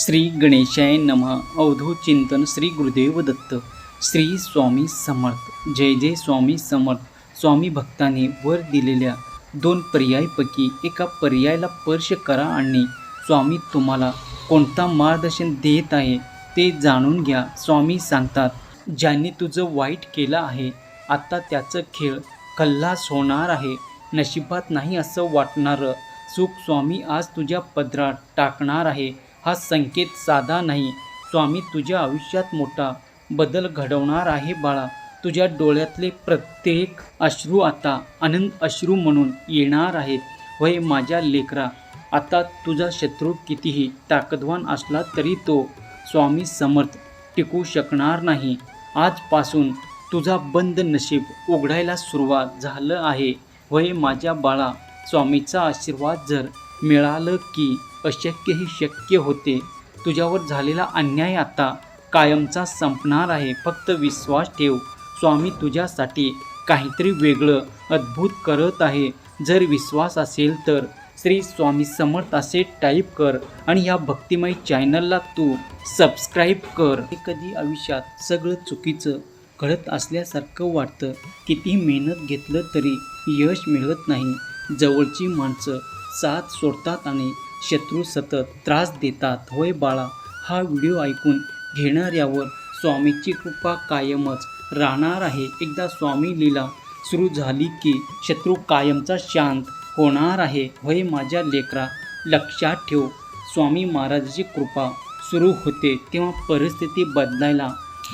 श्री गणेशाय नमः. अवधूत चिंतन श्री गुरुदेव दत्त. श्री स्वामी समर्थ. जय जय स्वामी समर्थ. स्वामी भक्तांनी वर दिलेल्या दोन पर्यायपैकी एका पर्यायाला स्पर्श करा आणि स्वामी तुम्हाला कोणता मार्गदर्शन देत आहे ते जाणून घ्या. स्वामी सांगतात, ज्यांनी तुझं वाईट केलं आहे आता त्याचं खेळ खल्लास होणार आहे. नशिबात नाही असं वाटणारं सुख स्वामी आज तुझ्या पदरात टाकणार आहे. हा संकेत साधा नाही. स्वामी तुझ्या आयुष्यात मोठा बदल घडवणार आहे बाळा. तुझ्या डोळ्यातले प्रत्येक अश्रू आता आनंद अश्रू म्हणून येणार आहेत. होय माझ्या लेकरा, आता तुझा शत्रू कितीही ताकदवान असला तरी तो स्वामी समर्थ टिकू शकणार नाही. आजपासून तुझा बंद नशीब उघडायला सुरुवात झालं आहे. होय माझ्या बाळा, स्वामीचा आशीर्वाद जर मिळालं की अशक्य ही शक्य होते. तुझ्यावर झालेला अन्याय आता कायमचा संपणार आहे. फक्त विश्वास ठेव, स्वामी तुझ्यासाठी काहीतरी वेगळं अद्भुत करत आहे. जर विश्वास असेल तर श्री स्वामी समर्थ असे टाईप कर आणि या भक्तिमय चॅनलला तू सबस्क्राईब कर. कधी आयुष्यात सगळं चुकीचं घडत असल्यासारखं वाटतं. कितीही मेहनत घेतलं तरी यश मिळत नाही. जवळची माणसं साथ सोडतात आणि शत्रू सतत त्रास देतात. होय बाळा, हा व्हिडिओ ऐकून घेणाऱ्यावर स्वामीची कृपा कायमच राहणार आहे. एकदा स्वामी लीला सुरू झाली की शत्रू कायमचा शांत होणार आहे. होय माझ्या लेकरा, लक्षात ठेव, स्वामी महाराजाची कृपा सुरू होते तेव्हा परिस्थिती बदलायला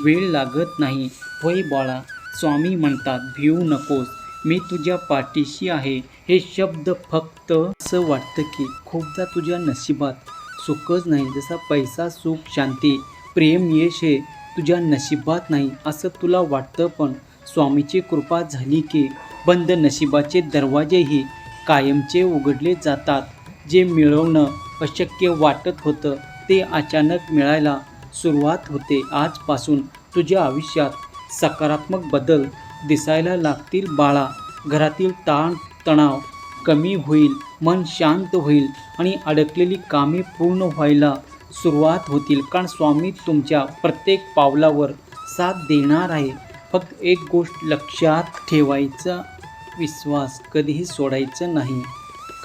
वेळ लागत नाही. होय बाळा, स्वामी म्हणतात, भिवू नकोस, मी तुझ्या पाठीशी आहे. हे शब्द फक्त असं वाटतं की खूपदा तुझ्या नशिबात सुखच नाही. जसा पैसा, सुख, शांती, प्रेम, यश हे तुझ्या नशिबात नाही असं तुला वाटतं. पण स्वामीची कृपा झाली की बंद नशिबाचे दरवाजेही कायमचे उघडले जातात. जे मिळवणं अशक्य वाटत होतं ते अचानक मिळायला सुरुवात होते. आजपासून तुझ्या आयुष्यात सकारात्मक बदल दिसायला लागतील बाळा. घरातील ताण तणाव कमी होईल, मन शांत होईल आणि अडकलेली कामे पूर्ण व्हायला सुरुवात होतील. कारण स्वामी तुमच्या प्रत्येक पावलावर साथ देणार आहे. फक्त एक गोष्ट लक्षात ठेवायचा, विश्वास कधीही सोडायचं नाही.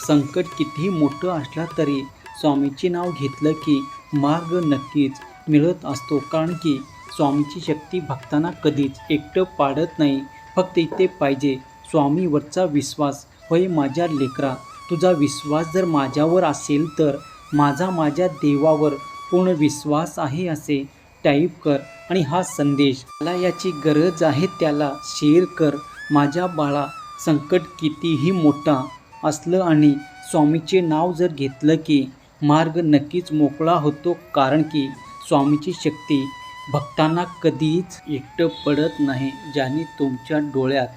संकट कितीही मोठं असला तरी स्वामीचे नाव घेतलं की मार्ग नक्कीच मिळत असतो. कारण की स्वामीची शक्ती भक्तांना कधीच एकटं पाडत नाही. फक्त इथे पाहिजे स्वामीवरचा विश्वास. होय माझ्या लेकरा, तुझा विश्वास जर माझ्यावर असेल तर माझ्या देवावर पूर्ण विश्वास आहे असे टाईप कर आणि हा संदेश मला याची गरज आहे त्याला शेअर कर. माझ्या बाळा, संकट कितीही मोठा असलं आणि स्वामीचे नाव जर घेतलं की मार्ग नक्कीच मोकळा होतो. कारण की स्वामीची शक्ती भक्तांना कधीच एकटं पडत नाही. ज्यांनी तुमच्या डोळ्यात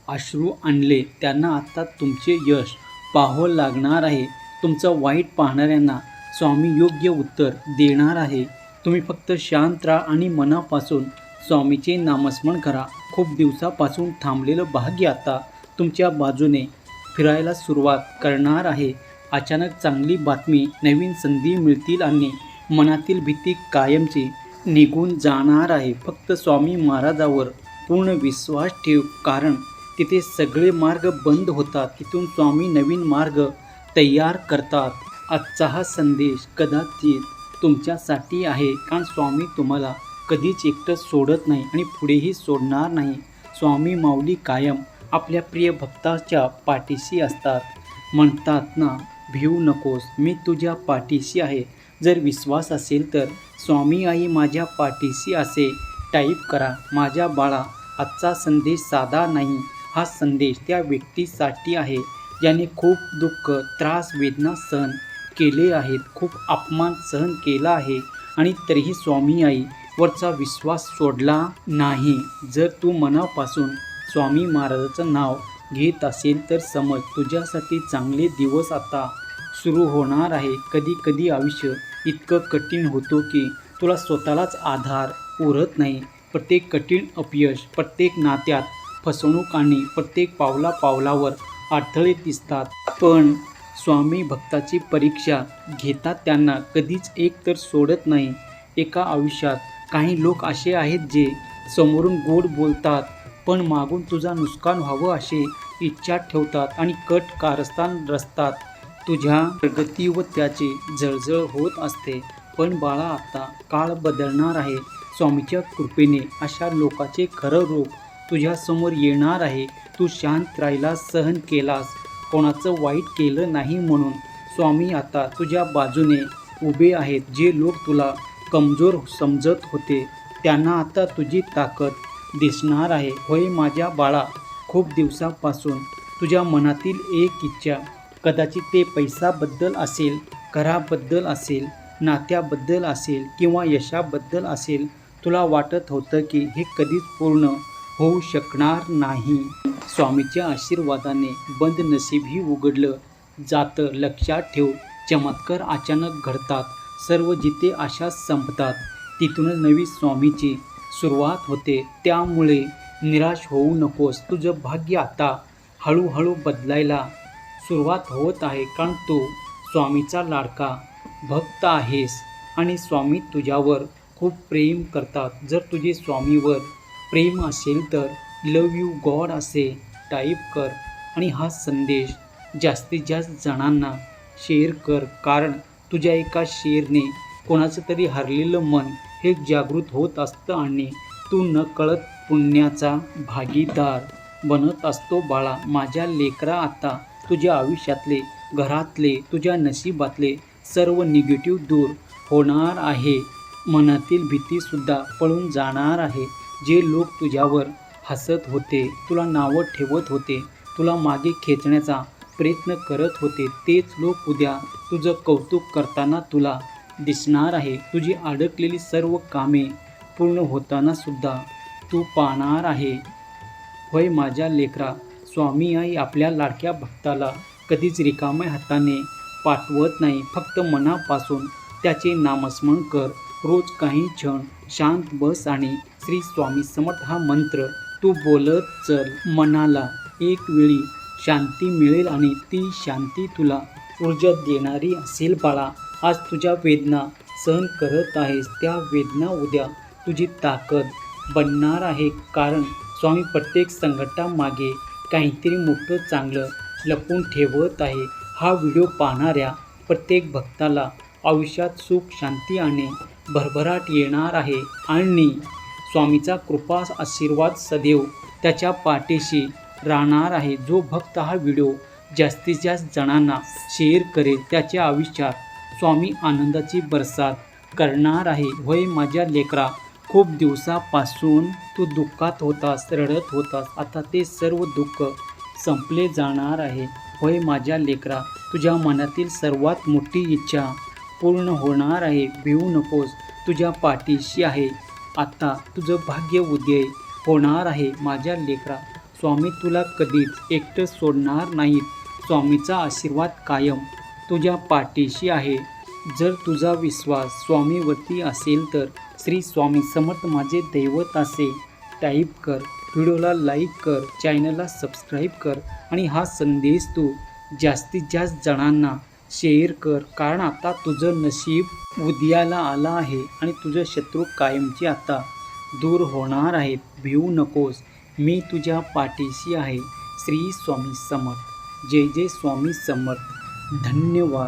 अश्रू आणले त्यांना आता तुमचे यश पाहावं लागणार आहे. तुमचं वाईट पाहणाऱ्यांना स्वामी योग्य उत्तर देणार आहे. तुम्ही फक्त शांत राहा आणि मनापासून स्वामीचे नामस्मरण करा. खूप दिवसापासून थांबलेलं भाग्य आता तुमच्या बाजूने फिरायला सुरुवात करणार आहे. अचानक चांगली बातमी, नवीन संधी मिळतील आणि मनातील भीती कायमची निघून जाणार आहे. फक्त स्वामी महाराजावर पूर्ण विश्वास ठेव, कारण तिथे सगळे मार्ग बंद होतात. तिथून स्वामी नवीन मार्ग तयार करतात. आजचा हा संदेश कदाचित तुमच्यासाठी आहे, कारण स्वामी तुम्हाला कधीच एकटं सोडत नाही आणि पुढेही सोडणार नाही. स्वामी माऊली कायम आपल्या प्रिय भक्ताच्या पाठीशी असतात. म्हणतात ना, भिवू नकोस, मी तुझ्या पाठीशी आहे. जर विश्वास असेल तर स्वामी आई माझ्या पाठीशी असे टाईप करा. माझ्या बाळा, आजचा संदेश साधा नाही. हा संदेश त्या व्यक्तीसाठी आहे ज्याने खूप दुःख, त्रास, वेदना सहन केले आहेत, खूप अपमान सहन केला आहे आणि तरीही स्वामी आई वरचा विश्वास सोडला नाही. जर तू मनापासून स्वामी महाराजाचं नाव घेत असेल तर समज, तुझ्यासाठी चांगले दिवस आता सुरू होणार आहे. कधी कधी आयुष्य इतकं कठीण होतो की तुला स्वतःलाच आधार उरत नाही. प्रत्येक कठीण अपयश, प्रत्येक नात्यात फसवणूक आणि प्रत्येक पावलावर अडथळे दिसतात. पण स्वामी भक्ताची परीक्षा घेतात, त्यांना कधीच एक तर सोडत नाही. एका आयुष्यात काही लोक असे आहेत जे समोरून गोड बोलतात पण मागून तुझा नुकसान व्हावं अशी इच्छा ठेवतात आणि कट कारस्थान रचतात. तुझ्या प्रगती व त्याची जळजळ होत असते. पण बाळा, आता काळ बदलणार आहे. स्वामीच्या कृपेने अशा लोकांचे खरं रूप तुझ्यासमोर येणार आहे. तू शांत राहिलास, सहन केलास, कोणाचं वाईट केलं नाही म्हणून स्वामी आता तुझ्या बाजूने उभे आहेत. जे लोक तुला कमजोर समजत होते त्यांना आता तुझी ताकद दिसणार आहे. होय माझ्या बाळा, खूप दिवसापासून तुझ्या मनातील एक इच्छा, कदाचित ते पैशाबद्दल असेल, घराबद्दल असेल, नात्याबद्दल असेल किंवा यशाबद्दल असेल, तुला वाटत होतं की हे कधीच पूर्ण होऊ शकणार नाही. स्वामीच्या आशीर्वादाने बंद नशीबही उघडलं जातं. लक्षात ठेव, चमत्कार अचानक घडतात. सर्व जिथे आशा संपतात तिथूनच नवी स्वामीची सुरुवात होते. त्यामुळे निराश होऊ नकोस. तुझं भाग्य आता हळूहळू बदलायला सुरुवात होत आहे, कारण तू स्वामीचा लाडका भक्त आहेस आणि स्वामी तुझ्यावर खूप प्रेम करतात. जर तुझे स्वामीवर प्रेम असेल तर लव यू गॉड असे टाईप कर आणि हा संदेश जास्तीत जास्त जणांना शेअर कर, कारण तुझ्या एका शेअरने कोणाचं तरी हरलेलं मन हे जागृत होत असतं आणि तू नकळत पुण्याचा भागीदार बनत असतो. बाळा माझ्या लेकरा, आता तुझ्या आयुष्यातले, घरातले, तुझ्या नशिबातले सर्व निगेटिव्ह दूर होणार आहे. मनातील भीतीसुद्धा पळून जाणार आहे. जे लोक तुझ्यावर हसत होते, तुला नावं ठेवत होते, तुला मागे खेचण्याचा प्रयत्न करत होते, तेच लोक उद्या तुझं कौतुक करताना तुला दिसणार आहे. तुझी अडकलेली सर्व कामे पूर्ण होताना सुद्धा तू पाहणार आहे. होय माझ्या लेकरा, स्वामी आई आपल्या लाडक्या भक्ताला कधीच रिकाम्या हाताने पाठवत नाही. फक्त मनापासून त्याचे नामस्मरण कर. रोज काही क्षण शांत बस आणि श्री स्वामी समर्थ हा मंत्र तू बोलत चल. मनाला एक वेळी शांती मिळेल आणि ती शांती तुला ऊर्जा देणारी असेल. बाळा, आज तुझ्या वेदना सहन करत आहेस, त्या वेदना उद्या तुझी ताकद बनणार आहे, कारण स्वामी प्रत्येक संकटामागे काहीतरी मोठं चांगलं लपवून ठेवत आहे. हा व्हिडिओ पाहणाऱ्या प्रत्येक भक्ताला आयुष्यात सुख, शांती आणि भरभराट येणार आहे आणि स्वामीचा कृपा आशीर्वाद सदैव त्याच्या पाठीशी राहणार आहे. जो भक्त हा व्हिडिओ जास्तीत जास्त जणांना शेअर करेल त्याच्या आयुष्यात स्वामी आनंदाची बरसात करणार आहे. होय माझ्या लेकरा, खूप दिवसापासून तू दुःखात होतास, रडत होतास, आता ते सर्व दुःख संपले जाणार आहे. होय माझ्या लेकरा, तुझ्या मनातील सर्वात मोठी इच्छा पूर्ण होणार आहे. भिवू नकोस, तुझ्या पाठीशी आहे. आता तुझं भाग्य उदय होणार आहे. माझ्या लेकरा, स्वामी तुला कधीच एकटं सोडणार नाहीत. स्वामीचा आशीर्वाद कायम तुझ्या पाठीशी आहे. जर तुझा विश्वास स्वामीवरती असेल तर श्री स्वामी समर्थ माझे दैवत असे टाईप कर. व्हिडिओला लाईक कर, चॅनलला सबस्क्राईब कर आणि हा संदेश तू जास्तीत जास्त जणांना शेअर कर, कारण आता तुझं नशीब उदयाला आलं आहे आणि तुझं शत्रू कायमचे आता दूर होणार आहेत. भिवू नकोस, मी तुझ्या पाठीशी आहे. श्री स्वामी समर्थ. जय जय स्वामी समर्थ. धन्यवाद.